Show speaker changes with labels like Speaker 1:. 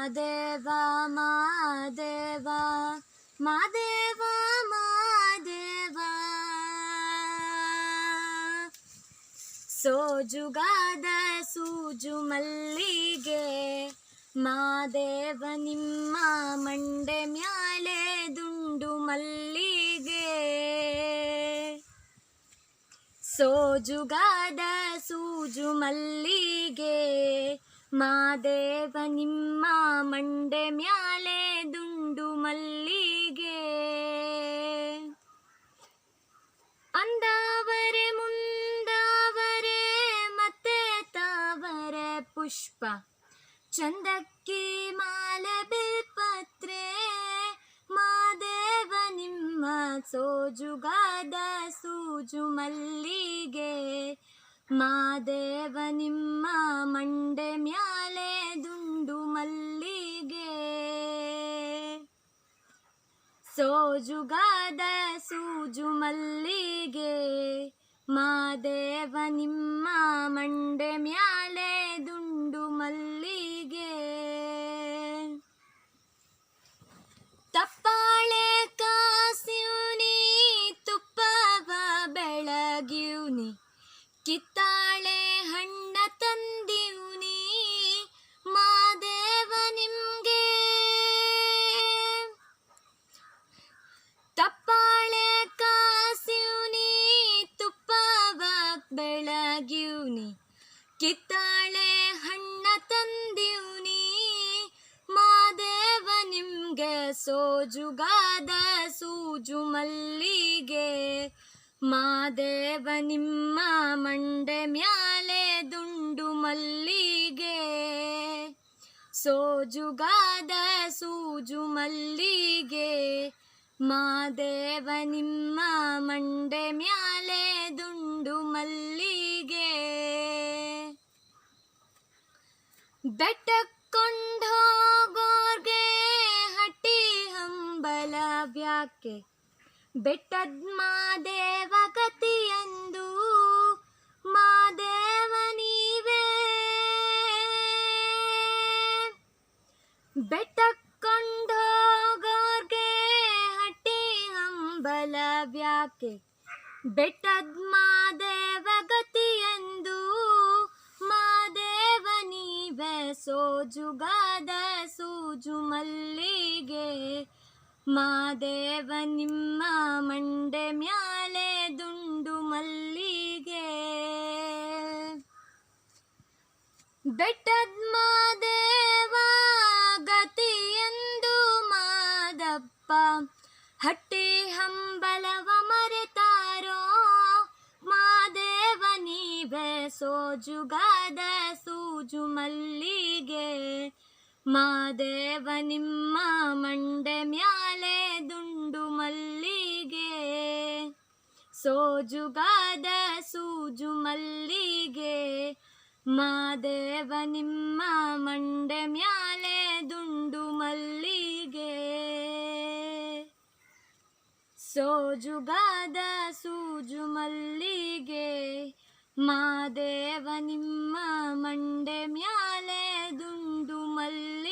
Speaker 1: ಮಾದೇವ ಮಾದೇವ ಮಾದೇವ ಮಾದೇವ ಸೋಜುಗಾದ ಸೂಜು ಮಲ್ಲಿಗೆ ಮಾದೇವ ನಿಮ್ಮ ಮಂಡೆ ಮ್ಯಾಲೆ ದುಂಡು ಮಲ್ಲಿಗೆ ಸೋಜುಗಾದ ಸೂಜು ಮಲ್ಲಿಗೆ ಮಾದೇವ ನಿಮ್ಮ ಮಂಡೆ ಮ್ಯಾಲೆ ದುಂಡು ಮಲ್ಲಿಗೆ ಅಂದಾವರೆ ಮುಂದಾವರೆ ಮತ್ತೆ ತಾವರೆ ಪುಷ್ಪ ಚಂದಕ್ಕಿ ಮಾಲೆ ಬಿಲ್ಪತ್ರೆ ಮಾದೇವ ನಿಮ್ಮ ಸೋಜುಗಾದ ಸೂಜು ಮಲ್ಲಿಗೆ ಮಾದೇವ ನಿಮ್ಮ ಮಂಡೆ ಮ್ಯಾಲೆ ದುಂಡು ಮಲ್ಲಿಗೆ ಸೋಜುಗಾದ ಸೂಜು ಮಲ್ಲಿಗೆ ಮಾದೇವ ನಿಮ್ಮ ಮಂಡೆ ಮ್ಯಾಲೆ ದುಂಡು ಮಲ್ಲಿಗೆ ತಪ್ಪಾಳೆ ಕಾಸಿವ್ನಿ ತುಪ್ಪವ ಬೆಳಗಿವ್ನಿ ಕಿತ್ತಾಳೆ ಹಣ್ಣ ತಂದಿವ್ನಿ ಮಾದೇವ ನಿಮ್ಗೆ ತಪ್ಪಾಳೆ ಕಾಸಿವ್ನಿ ತುಪ್ಪವ ಬೆಳಗಿವ್ನಿ ಕಿತ್ತಾಳೆ ಹಣ್ಣ ತಂದಿವ್ನಿ ಮಾದೇವ ನಿಮ್ಗೆ ಸೋಜುಗಾದ ಸೂಜು ಮಲ್ಲಿಗೆ ಮಾದೇವ ನಿಮ್ಮ ಮಂಡೆ ಮ್ಯಾಲೆ ದುಂಡು ಮಲ್ಲಿಗೆ ಸೋಜುಗಾದ ಸೂಜು ಮಲ್ಲಿಗೆ ಮಾದೇವ ನಿಮ್ಮ ಮಂಡೆ ಮ್ಯಾಲೆ ದುಂಡು ಮಲ್ಲಿಗೆ ಬೆಟ್ಟಕ್ಕೊಂಡೋಗೋರ್ಗೆ ಹಟ್ಟಿ ಹಂಬಲವ್ಯಾಕೆ ಬೆಟ್ಟದ್ ಮಾದೇವ ಗತಿಯಂದು ಮಾದೇವ ನೀವೇ ಬೆಟ್ಟಕ್ಕೊಂಡೋಗೋರ್ಗೆ ಹಟ್ಟಿ ಹಂಬಲವ್ಯಾಕೆ ಬೆಟ್ಟದ್ ಮಾದೇವ ಗತಿಯಂದು ಮಾದೇವ ನೀವೇ ಸೋಜುಗಾದ ಸೂಜು ಮಲ್ಲಿಗೆ ಮಾದೇವ ನಿಮ್ಮ ಮಂಡೆ ಮ್ಯಾಲೆ ದುಂಡು ಮಲ್ಲಿಗೆ ಬೆಟ್ಟದ್ ಮಾದೇವ ಗತಿಯೆಂದು ಮಾದಪ್ಪ ಹಟ್ಟಿ ಹಂಬಲವ ಮರೆತಾರೋ ಮಾದೇವ ನೀವೇ ಸೋಜುಗಾದ ಸೂಜು ಮಲ್ಲಿಗೆ ಮಾದೇವ ನಿಮ್ಮ ಮಂಡೆ ಮ್ಯಾಲೆ ದುಂಡು ಮಲ್ಲಿಗೆ ಸೋಜುಗಾದ ಸೂಜು ಮಲ್ಲಿಗೆ ಮಾದೇವ ನಿಮ್ಮ ಮಂಡೆ ಮ್ಯಾಲೆ ದುಂಡು ಮಲ್ಲಿಗೆ ಸೋಜುಗಾದ ಸೂಜು ಮಲ್ಲಿಗೆ ಮಾದೇವ ನಿಮ್ಮ ಮಂಡೆ ಮ್ಯಾಲೆ ದುಂಡು ಮಲ್ಲಿಗೆ